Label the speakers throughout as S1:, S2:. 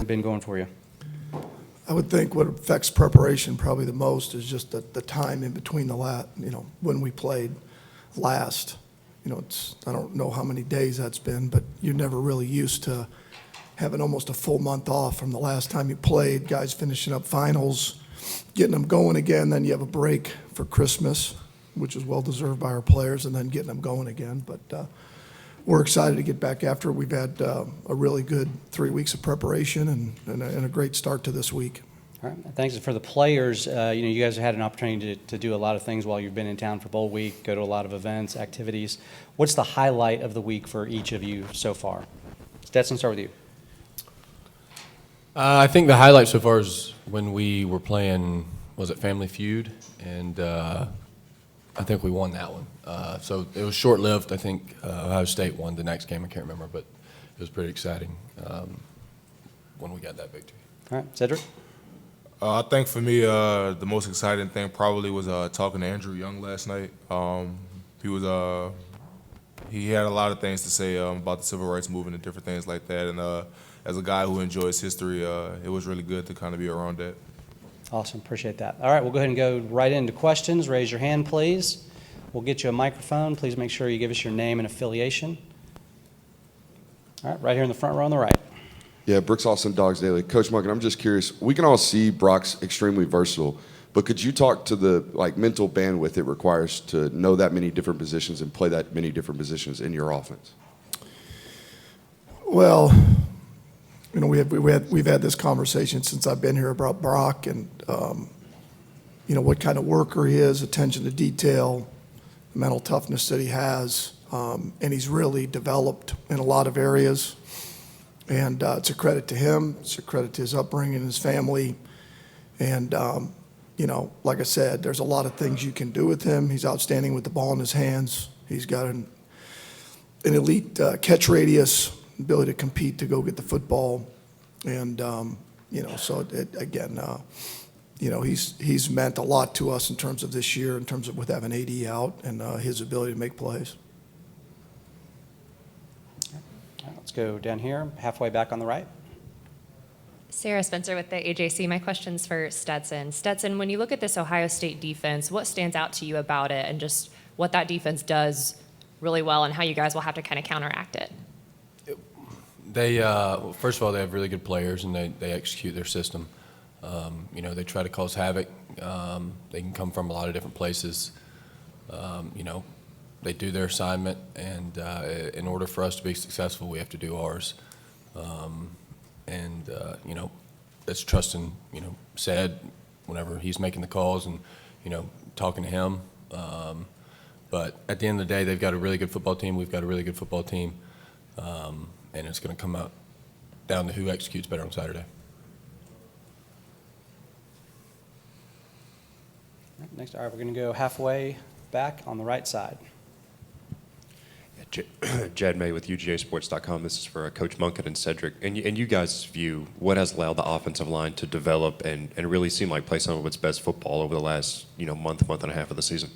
S1: been going for you?
S2: I would think what affects preparation probably the most is just the time in between when we played last. I don't know how many days that's been, but you're never really used to having almost a full month off from the last time you played, guys finishing up finals, getting them going again, then you have a break for Christmas, which is well-deserved by our players, and then getting them going again. But we're excited to get back after it. We've had a really good 3 weeks of preparation and a great start to this week.
S1: All right. Thanks. For the players, you guys have had an opportunity to do a lot of things while you've been in town for Bowl Week, go to a lot of events, activities. What's the highlight of the week for each of you so far? Stetson, start with you.
S3: I think the highlight so far is when we were playing, was it Family Feud? And I think we won that one. So it was short-lived. I think Ohio State won the next game. I can't remember, but it was pretty exciting when we got that victory.
S1: All right. Sedrick?
S4: I think for me, the most exciting thing probably was talking to Andrew Young last night. He had a lot of things to say about the civil rights movement and different things like that. And as a guy who enjoys history, it was really good to kind of be around that.
S1: Awesome. Appreciate that. All right. We'll go ahead and go right into questions. Raise your hand, please. We'll get you a microphone. Please make sure you give us your name and affiliation. All right. Right here in the front row on the right.
S5: Yeah, Brooks Austin, Dogs Daily. Coach Monken, I'm just curious. We can all see Brock's extremely versatile, but could you talk to the mental bandwidth it requires to know that many different positions and play that many different positions in your offense?
S2: Well, we've had this conversation since I've been here about Brock and what kind of worker he is, attention to detail, the mental toughness that he has, and he's really developed in a lot of areas. And it's a credit to him. It's a credit to his upbringing and his family. And, like I said, there's a lot of things you can do with him. He's outstanding with the ball in his hands. He's got an elite catch radius, ability to compete to go get the football. And, he's meant a lot to us in terms of this year, in terms of with having AD out and his ability to make plays.
S1: Let's go down here, halfway back on the right.
S6: Sarah Spencer with the AJC. My question's for Stetson. Stetson, when you look at this Ohio State defense, what stands out to you about it and just what that defense does really well and how you guys will have to kind of counteract it?
S3: They, first of all, they have really good players and they execute their system. They try to cause havoc. They can come from a lot of different places. They do their assignment, and in order for us to be successful, we have to do ours. That's trusting, Sed whenever he's making the calls and, talking to him. But at the end of the day, they've got a really good football team. We've got a really good football team. And it's going to come out down to who executes better on Saturday.
S1: Next, all right, we're going to go halfway back on the right side.
S7: Jed May with UGAsports.com. This is for Coach Monken and Sedrick. And you guys' view, what has allowed the offensive line to develop and really seem like play some of its best football over the last month and a half of the season?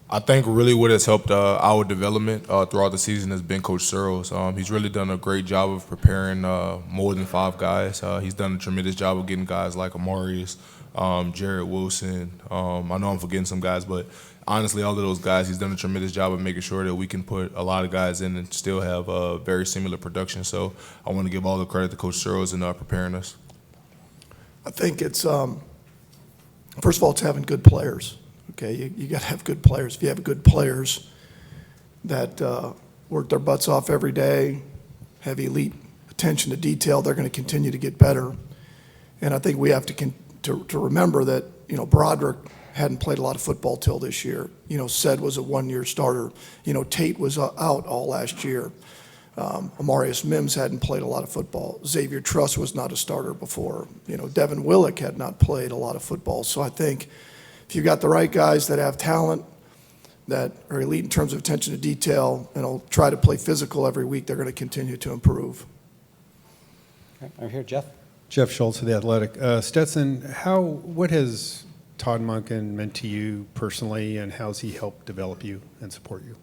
S4: I think really what has helped our development throughout the season has been Coach Searles. He's really done a great job of preparing more than 5 guys. He's done a tremendous job of getting guys like Amarius, Jared Wilson. I know I'm forgetting some guys, but honestly, all of those guys, he's done a tremendous job of making sure that we can put a lot of guys in and still have a very similar production. So I want to give all the credit to Coach Searles in preparing us.
S2: I think it's, first of all, it's having good players. Okay, you got to have good players. If you have good players that work their butts off every day, have elite attention to detail, they're going to continue to get better. And I think we have to remember that, Broderick hadn't played a lot of football till this year. Sed was a 1-year starter. Tate was out all last year. Amarius Mims hadn't played a lot of football. Xavier Truss was not a starter before. Devin Willick had not played a lot of football. So I think if you've got the right guys that have talent, that are elite in terms of attention to detail, and will try to play physical every week, they're going to continue to improve.
S1: Okay, over here, Jeff.
S8: Jeff Schultz of The Athletic. Stetson, what has Todd Monken meant to you personally, and how's he helped develop you and support you?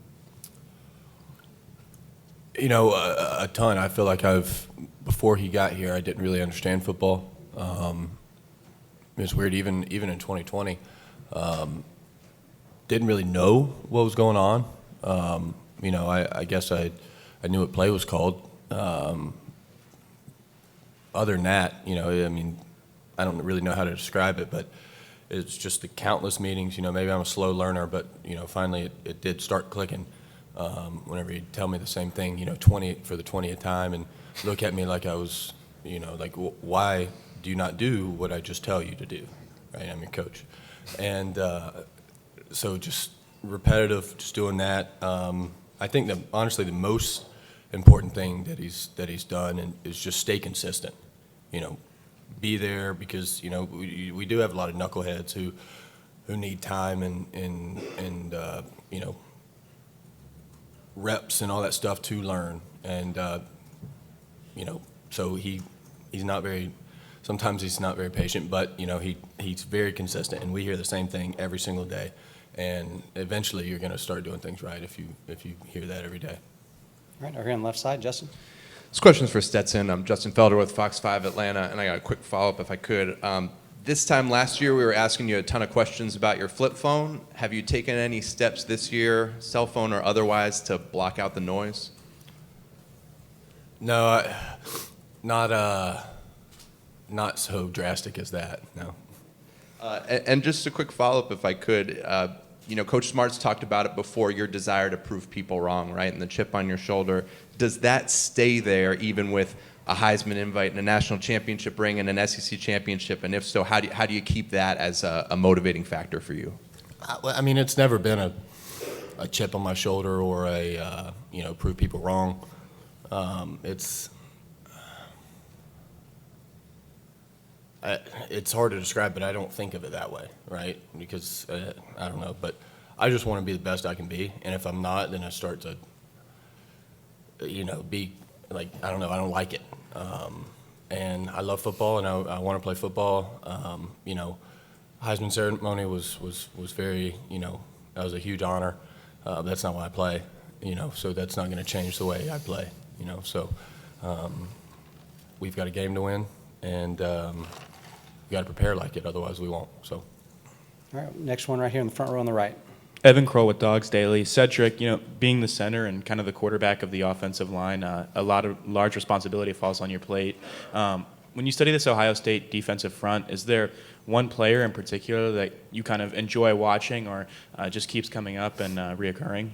S3: A ton. I feel like I've before he got here, I didn't really understand football. It was weird, even in 2020. Didn't really know what was going on. I guess I knew what play was called. Other than that, I don't really know how to describe it, but it's just the countless meetings. Maybe I'm a slow learner, but finally it did start clicking. Whenever he'd tell me the same thing, 20 for the 20th time, and look at me like I was, like, why do you not do what I just tell you to do? Right? I'm your coach, and so just repetitive, just doing that. I think that honestly the most important thing that he's done is just stay consistent. Be there, because we do have a lot of knuckleheads who need time and reps and all that stuff to learn, and so he's not very. Sometimes he's not very patient, but he's very consistent, and we hear the same thing every single day. And eventually, you're going to start doing things right if you hear that every day.
S1: All right, over here on the left side, Justin.
S9: This question's for Stetson. I'm Justin Felder with Fox 5 Atlanta, and I got a quick follow-up if I could. This time last year, we were asking you a ton of questions about your flip phone. Have you taken any steps this year, cell phone or otherwise, to block out the noise?
S3: No, not so drastic as that. No.
S9: And just a quick follow-up, if I could. Coach Smart's talked about it before, your desire to prove people wrong, right, and the chip on your shoulder. Does that stay there even with a Heisman invite and a national championship ring and an SEC championship? And if so, how do you keep that as a motivating factor for you?
S3: It's never been a chip on my shoulder or a prove people wrong. It's hard to describe, but I don't think of it that way, right? Because I don't know, but I just want to be the best I can be, and if I'm not, then I start to, be like, I don't know, I don't like it. And I love football, and I want to play football. Heisman ceremony was very, that was a huge honor. That's not why I play, so that's not going to change the way I play, So we've got a game to win, and we got to prepare like it, otherwise we won't. So.
S1: All right, next one right here in the front row on the right.
S10: Evan Kroll with Dogs Daily. Sedrick, being the center and kind of the quarterback of the offensive line, a large responsibility falls on your plate. When you study this Ohio State defensive front, is there one player in particular that you kind of enjoy watching or just keeps coming up and reoccurring?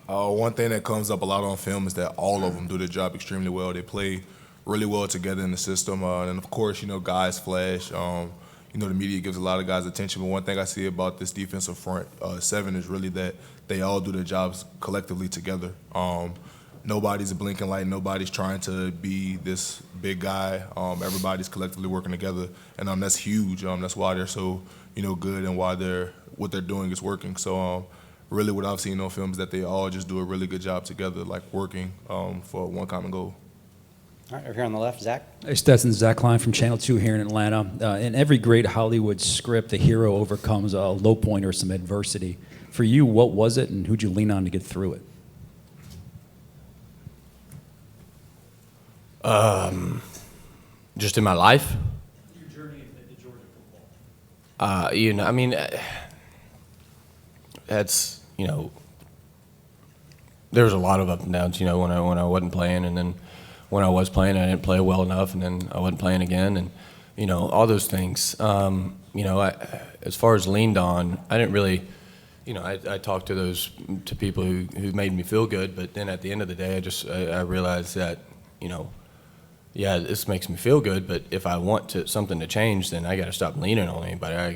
S4: One thing that comes up a lot on film is that all of them do their job extremely well. They play really well together in the system. And, of course, guys flash. The media gives a lot of guys attention. But one thing I see about this defensive front seven is really that they all do their jobs collectively together. Nobody's a blinking light. Nobody's trying to be this big guy. Everybody's collectively working together. And that's huge. That's why they're so, good and why what they're doing is working. So really what I've seen on film is that they all just do a really good job together, like working for one common goal.
S1: All right, over here on the left, Zach.
S11: Hey, Stetson, Zach Klein from Channel 2 here in Atlanta. In every great Hollywood script, the hero overcomes a low point or some adversity. For you, what was it, and who'd you lean on to get through it?
S3: Just in my life?
S11: Your journey into Georgia football.
S3: That's, there was a lot of up and downs, when I wasn't playing, and then when I was playing, I didn't play well enough, and then I wasn't playing again, and, all those things. As far as leaned on, I didn't really, I talked to people who made me feel good, but then at the end of the day, I realized that, yeah, this makes me feel good, but if I want something to change, then I got to stop leaning on anybody. I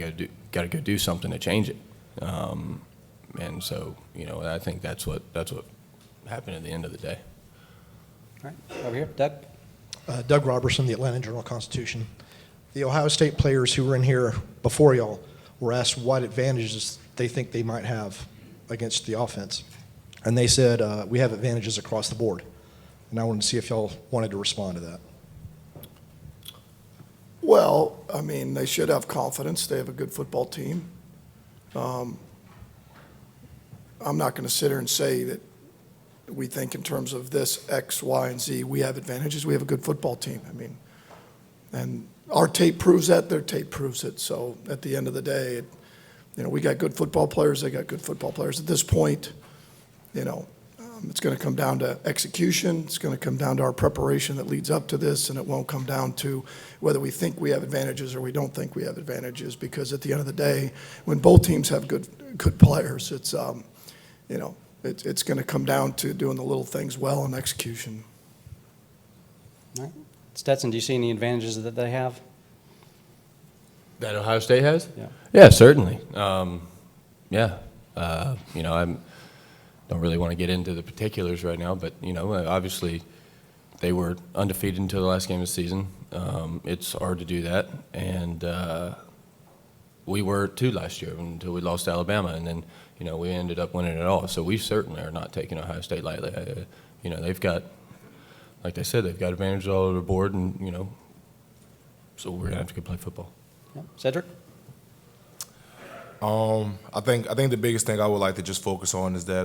S3: got to go do something to change it. And so, I think that's what happened at the end of the day.
S1: All right, over here, Doug.
S12: Doug Robertson, the Atlanta Journal-Constitution. The Ohio State players who were in here before y'all were asked what advantages they think they might have against the offense. And they said, we have advantages across the board. And I wanted to see if y'all wanted to respond to that.
S2: Well, they should have confidence. They have a good football team. I'm not going to sit here and say that we think in terms of this X, Y, and Z, we have advantages. We have a good football team. I mean, and our tape proves that. Their tape proves it. So at the end of the day, we got good football players. They got good football players. At this point, it's going to come down to execution. It's going to come down to our preparation that leads up to this, and it won't come down to whether we think we have advantages or we don't think we have advantages. Because at the end of the day, when both teams have good players, it's it's going to come down to doing the little things well and execution.
S1: All right. Stetson, do you see any advantages that they have?
S3: That Ohio State has?
S1: Yeah.
S3: Yeah, certainly. I don't really want to get into the particulars right now, but obviously they were undefeated until the last game of the season. It's hard to do that, and we were too last year until we lost to Alabama, and then we ended up winning it all. So we certainly are not taking Ohio State lightly. They've got, like they said, they've got advantages all over the board, and so we're gonna have to go play football.
S1: Yep. Sedrick?
S4: I think the biggest thing I would like to just focus on is that,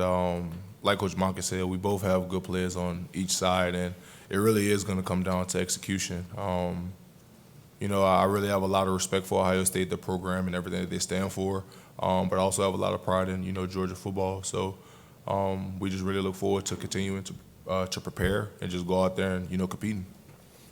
S4: like Coach Monken said, we both have good players on each side, and it really is going to come down to execution. I really have a lot of respect for Ohio State, the program, and everything that they stand for, but I also have a lot of pride in Georgia football. So we just really look forward to continuing to prepare and just go out there and competing.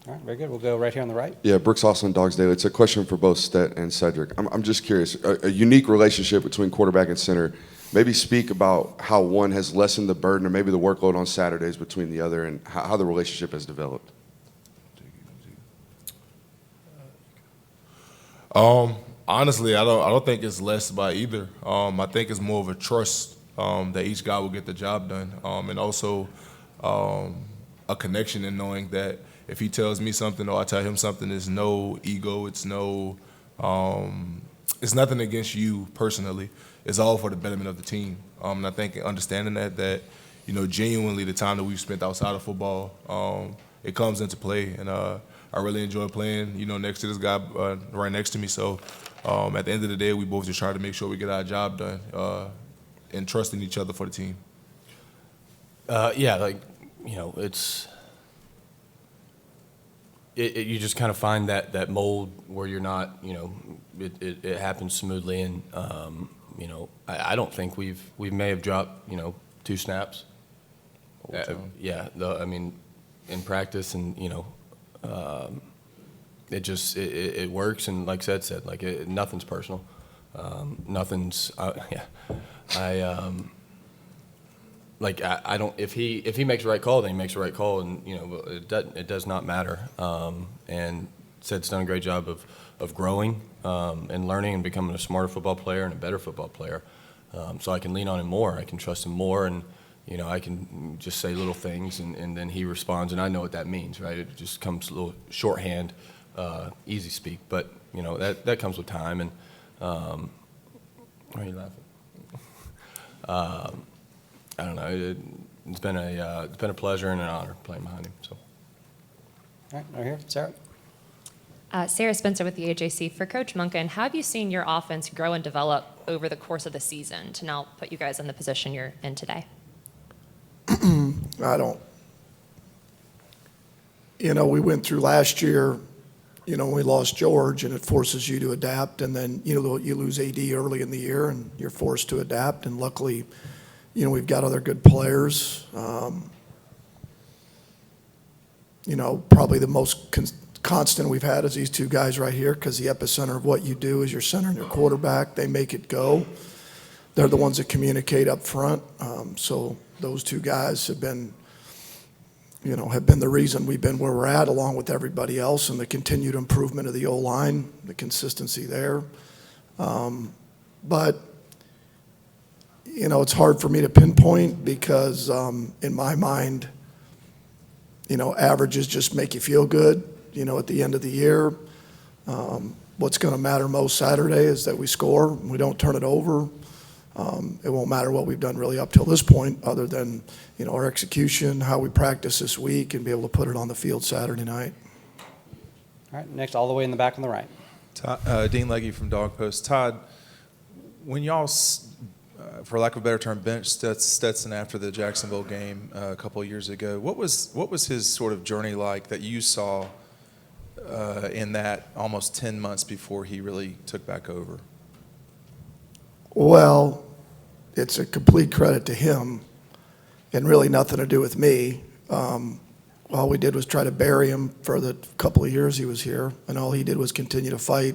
S1: All right, very good. We'll go right here on the right.
S5: Yeah, Brooks Austin, Dogs Daily. It's a question for both Stet and Sedrick. I'm just curious, a unique relationship between quarterback and center. Maybe speak about how one has lessened the burden or maybe the workload on Saturdays between the other and how the relationship has developed.
S4: Honestly, I don't think it's less by either. I think it's more of a trust that each guy will get the job done, and also a connection in knowing that if he tells me something or I tell him something, there's no ego. It's nothing against you personally. It's all for the betterment of the team. And I think understanding that genuinely the time that we've spent outside of football, it comes into play. And I really enjoy playing, next to this guy right next to me. So at the end of the day, we both just try to make sure we get our job done and trusting each other for the team.
S3: It's. You just kind of find that mold where you're not, it happens smoothly, and I don't think we may have dropped 2 snaps. In practice, and it works, and like Seth said, nothing's personal, nothing's I don't. If he makes the right call, then he makes the right call, and it does not matter. And Sed's done a great job of growing and learning and becoming a smarter football player and a better football player. So I can lean on him more. I can trust him more, and I can just say little things, and then he responds, and I know what that means, right? It just comes a little shorthand, easy speak, but that comes with time. And why are you laughing? I don't know. It's been a pleasure and an honor playing behind him. So.
S1: All right, right here, Sarah.
S6: Sarah Spencer with the AJC. For Coach Monken, how have you seen your offense grow and develop over the course of the season to now put you guys in the position you're in today?
S2: I don't. We went through last year, we lost George, and it forces you to adapt, and then, you lose AD early in the year, and you're forced to adapt, and luckily, we've got other good players. Probably the most constant we've had is these 2 guys right here, because the epicenter of what you do is your center and your quarterback. They make it go. They're the ones that communicate up front. So those 2 guys have been the reason we've been where we're at, along with everybody else, and the continued improvement of the O-line, the consistency there. But it's hard for me to pinpoint because in my mind, averages just make you feel good, at the end of the year. What's going to matter most Saturday is that we score, we don't turn it over. It won't matter what we've done really up till this point other than, our execution, how we practice this week, and be able to put it on the field Saturday night.
S1: All right, next, all the way in the back on the right.
S13: Dean Legge from Dog Post. Todd, when y'all for lack of a better term, benched Stetson after the Jacksonville game a couple of years ago. What was his sort of journey like that you saw in that almost 10 months before he really took back over?
S2: Well, it's a complete credit to him and really nothing to do with me. All we did was try to bury him for the couple of years he was here, and all he did was continue to fight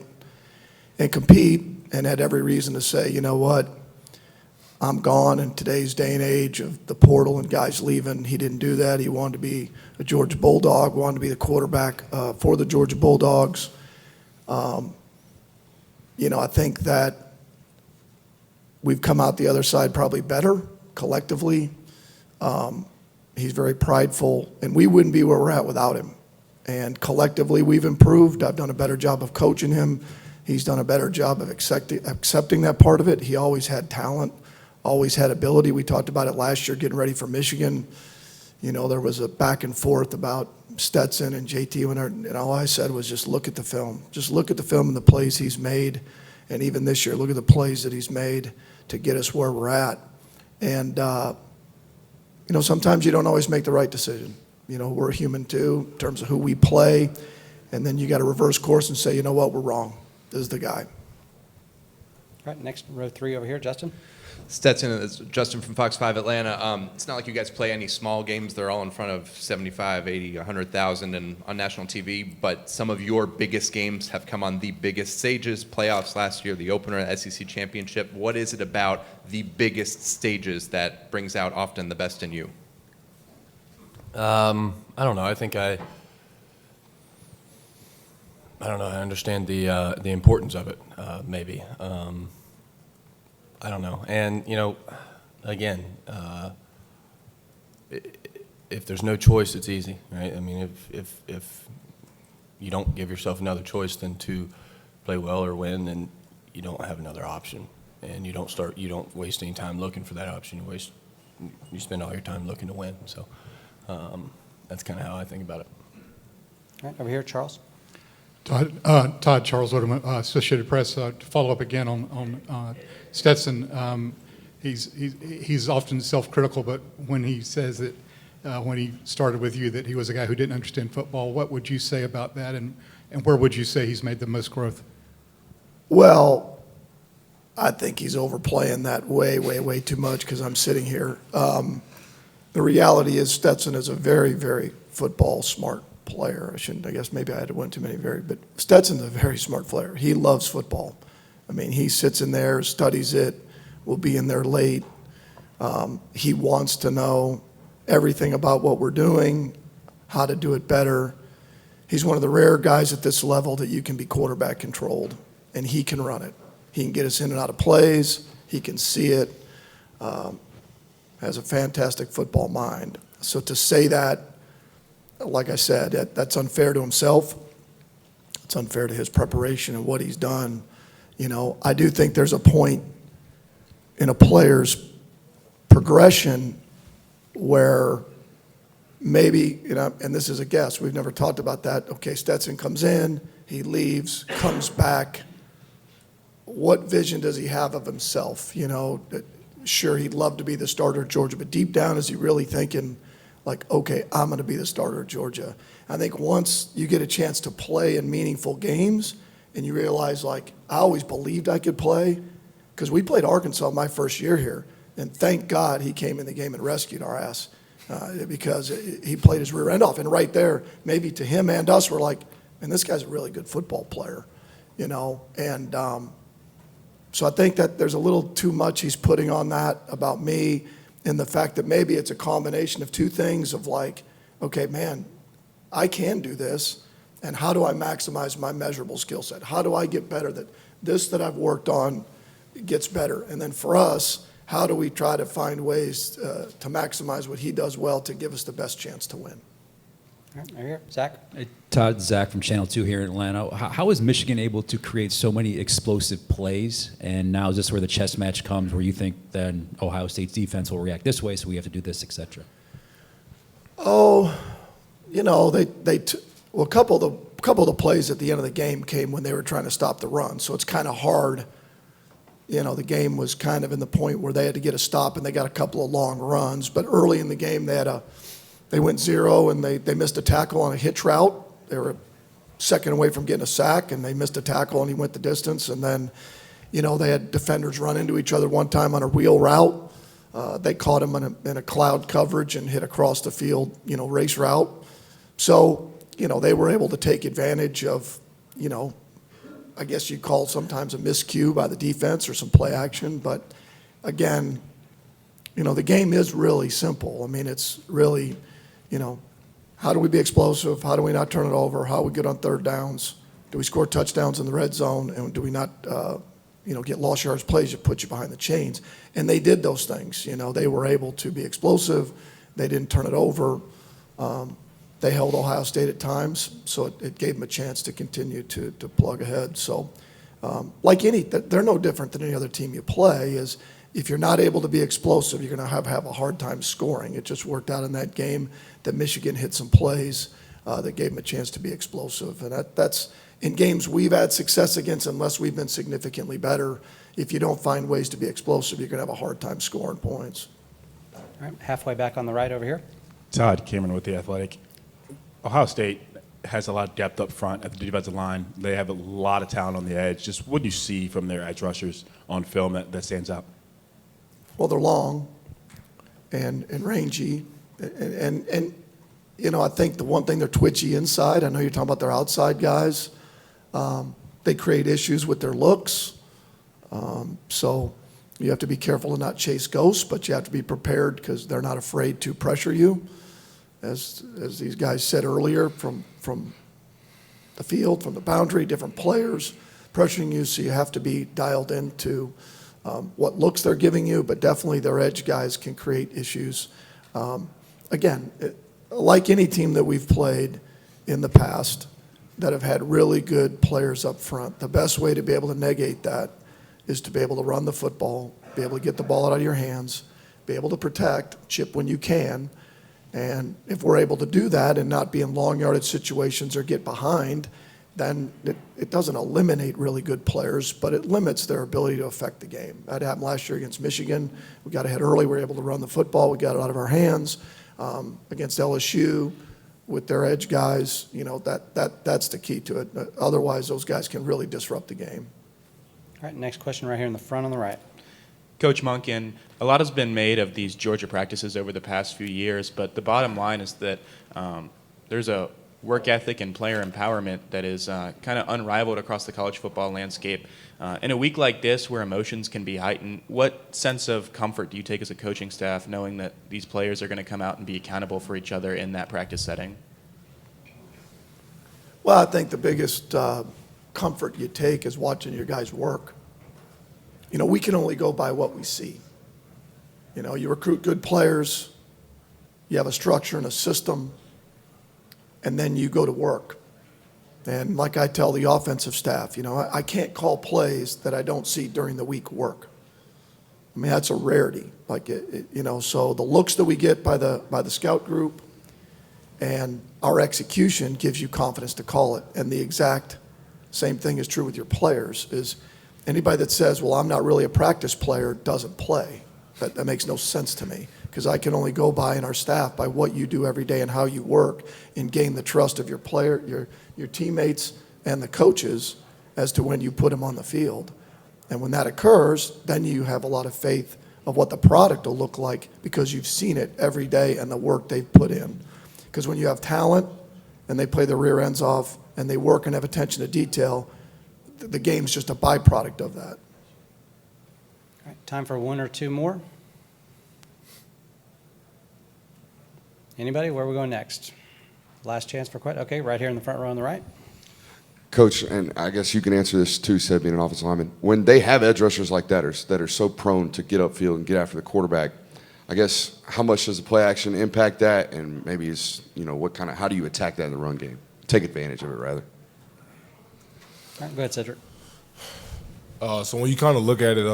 S2: and compete and had every reason to say, you know what, I'm gone in today's day and age of the portal and guys leaving. He didn't do that. He wanted to be a Georgia Bulldog, wanted to be the quarterback for the Georgia Bulldogs. I think that we've come out the other side probably better collectively. He's very prideful, and we wouldn't be where we're at without him. And collectively, we've improved. I've done a better job of coaching him. He's done a better job of accepting that part of it. He always had talent, always had ability. We talked about it last year getting ready for Michigan. There was a back and forth about Stetson and JT, and all I said was just look at the film. Just look at the film and the plays he's made. And even this year, look at the plays that he's made to get us where we're at. And, sometimes you don't always make the right decision. We're human too in terms of who we play. And then you got to reverse course and say, you know what, we're wrong. This is the guy.
S1: All right, next row 3 over here, Justin.
S9: Stetson, it's Justin from Fox 5 Atlanta. It's not like you guys play any small games. They're all in front of 75, 80, 100,000 and on national TV. But some of your biggest games have come on the biggest stages. Playoffs last year, the opener, SEC championship. What is it about the biggest stages that brings out often the best in you?
S3: I don't know. I think I don't know. I understand the importance of it. Maybe. I don't know. And again, if there's no choice, it's easy, right? I mean, if you don't give yourself another choice than to play well or win, then you don't have another option, and you don't waste any time looking for that option. You spend all your time looking to win. So that's kind of how I think about it.
S1: All right, over here, Charles.
S14: Todd, Charles Oderman, Associated Press. To follow up again on Stetson, he's often self-critical, but when he says that when he started with you that he was a guy who didn't understand football, what would you say about that, and where would you say he's made the most growth?
S2: Well, I think he's overplaying that way, way, way too much because I'm sitting here. The reality is Stetson is a very, very football smart player. I guess maybe I had to win too many but Stetson's a very smart player. He loves football. I mean, he sits in there, studies it, will be in there late. He wants to know everything about what we're doing, how to do it better. He's one of the rare guys at this level that you can be quarterback controlled, and he can run it. He can get us in and out of plays. He can see it. Has a fantastic football mind. So to say that, like I said, that's unfair to himself. It's unfair to his preparation and what he's done. I do think there's a point in a player's progression where maybe, and this is a guess, we've never talked about that. Okay, Stetson comes in, he leaves, comes back. What vision does he have of himself? Sure, he'd love to be the starter at Georgia, but deep down, is he really thinking, like, okay, I'm going to be the starter at Georgia? I think once you get a chance to play in meaningful games and you realize, like, I always believed I could play, because we played Arkansas my first year here, and thank God he came in the game and rescued our ass because he played his rear end off. And right there, maybe to him and us, we're like, man, this guy's a really good football player, and so I think that there's a little too much he's putting on that about me, and the fact that maybe it's a combination of two things of like, okay, man, I can do this, and how do I maximize my measurable skill set? How do I get better that I've worked on gets better? And then for us, how do we try to find ways to maximize what he does well to give us the best chance to win?
S1: All right, right here, Zach.
S11: Hey, Todd, Zach from Channel 2 here in Atlanta. How is Michigan able to create so many explosive plays? And now is this where the chess match comes, where you think then Ohio State's defense will react this way, so we have to do this, et cetera?
S2: Oh, a couple of the plays at the end of the game came when they were trying to stop the run. So it's kind of hard, the game was kind of in the point where they had to get a stop, and they got a couple of long runs. But early in the game, they went 0, and they missed a tackle on a hitch route. They were a second away from getting a sack, and they missed a tackle, and he went the distance. And then, they had defenders run into each other one time on a wheel route. They caught him in a cloud coverage and hit across the field, race route. So, they were able to take advantage of, I guess you'd call it sometimes a miscue by the defense or some play action. But again, the game is really simple. I mean, it's really, how do we be explosive? How do we not turn it over? How do we get on third downs? Do we score touchdowns in the red zone? And do we not, get lost yards plays that put you behind the chains? And they did those things. They were able to be explosive. They didn't turn it over. They held Ohio State at times, so it gave them a chance to continue to plug ahead. So, they're no different than any other team you play. Is if you're not able to be explosive, you're going to have a hard time scoring. It just worked out in that game that Michigan hit some plays that gave them a chance to be explosive. And that's in games we've had success against, unless we've been significantly better. If you don't find ways to be explosive, you're going to have a hard time scoring points.
S1: All right, halfway back on the right over here.
S15: Todd Cameron with The Athletic. Ohio State has a lot of depth up front at the defensive line. They have a lot of talent on the edge. Just what do you see from their edge rushers on film that stands out?
S2: Well, they're long and rangy. And I think the one thing, they're twitchy inside. I know you're talking about their outside guys. They create issues with their looks. So you have to be careful to not chase ghosts, but you have to be prepared because they're not afraid to pressure you. As these guys said earlier, from the field, from the boundary, different players pressuring you, so you have to be dialed into what looks they're giving you, but definitely their edge guys can create issues. Again, like any team that we've played in the past that have had really good players up front, the best way to be able to negate that is to be able to run the football, be able to get the ball out of your hands, be able to protect, chip when you can. And if we're able to do that and not be in long yardage situations or get behind, then it doesn't eliminate really good players, but it limits their ability to affect the game. That happened last year against Michigan. We got ahead early. We were able to run the football. We got it out of our hands. Against LSU with their edge guys, that's the key to it. Otherwise, those guys can really disrupt the game.
S1: All right, next question right here in the front on the right.
S10: Coach Monken, a lot has been made of these Georgia practices over the past few years, but the bottom line is that there's a work ethic and player empowerment that is kind of unrivaled across the college football landscape. In a week like this where emotions can be heightened, what sense of comfort do you take as a coaching staff knowing that these players are going to come out and be accountable for each other in that practice setting?
S2: Well, I think the biggest comfort you take is watching your guys work. We can only go by what we see. You recruit good players, you have a structure and a system, and then you go to work. And like I tell the offensive staff, I can't call plays that I don't see during the week work. I mean, that's a rarity. So the looks that we get by the scout group and our execution gives you confidence to call it. And the exact same thing is true with your players. Is anybody that says, well, I'm not really a practice player, doesn't play. That makes no sense to me, because I can only go by, in our staff, by what you do every day and how you work and gain the trust of your player, your teammates and the coaches as to when you put them on the field. And when that occurs, then you have a lot of faith of what the product will look like, because you've seen it every day and the work they've put in. Because when you have talent and they play their rear ends off and they work and have attention to detail, the game's just a byproduct of that.
S1: All right, time for one or two more. Anybody? Where are we going next? Last chance for questions. Okay, right here in the front row on the right.
S5: Coach, and I guess you can answer this too, Seb, being an offensive lineman. When they have edge rushers like that are so prone to get upfield and get after the quarterback, I guess how much does the play action impact that? And maybe how do you attack that in the run game? Take advantage of it, rather.
S1: All right, go ahead, Sedrick.
S4: So when you kind of look at it,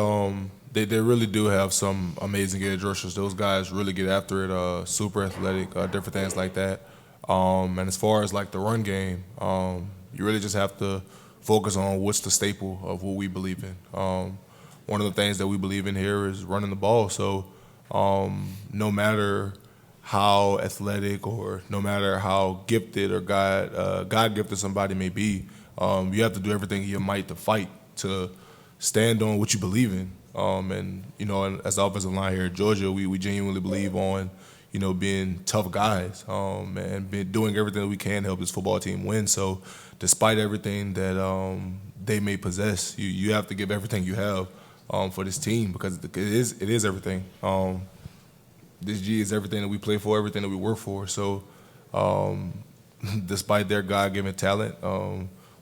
S4: they really do have some amazing edge rushers. Those guys really get after it, super athletic, different things like that. And as far as like the run game, you really just have to focus on what's the staple of what we believe in. one of the things that we believe in here is running the ball. So no matter how athletic or no matter how gifted or God gifted somebody may be, you have to do everything in your might to fight, to stand on what you believe in. And as the offensive line here at Georgia, we genuinely believe on, being tough guys, and doing everything that we can to help this football team win. So despite everything that they may possess, you have to give everything you have for this team, because it is everything. This G is everything that we play for, everything that we work for. So despite their God-given talent,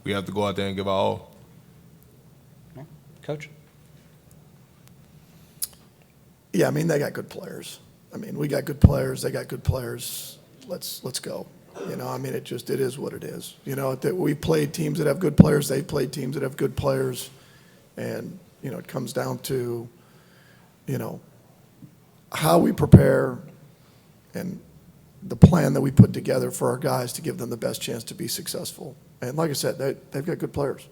S4: we have to go out there and give our all.
S1: Coach?
S2: Yeah, I mean, they got good players. I mean, we got good players. They got good players. Let's go. I mean, it is what it is. We played teams that have good players. They played teams that have good players. And, it comes down to, how we prepare and the plan that we put together for our guys to give them the best chance to be successful. And like I said, they've got good players.